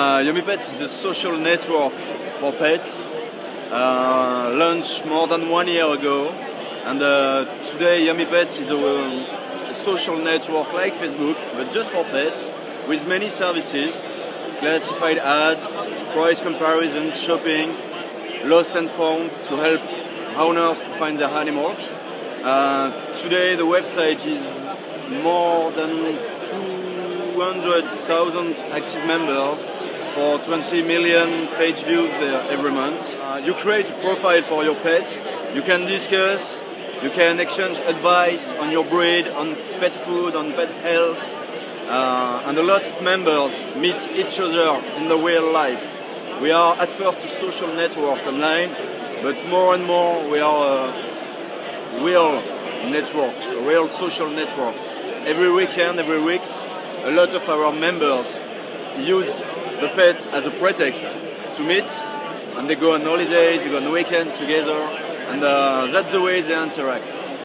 Yummy Pets is a social network for pets, launched more than 1 year ago, and today Yummy Pets is a social network like Facebook, but just for pets, with many services, classified ads, price comparison, shopping, lost and found to help owners to find their animals. Today the website is more than 200,000 active members for 20 million page views every month. You create a profile for your pet, you can discuss, you can exchange advice on your breed, on pet food, on pet health, and a lot of members meet each other in the real life. We are at first a social network online, but more and more we are a real network, a real social network. Every weekend, every week, a lot of our members use the pets as a pretext to meet, and they go on holidays, they go on weekend together, and that's the way they interact.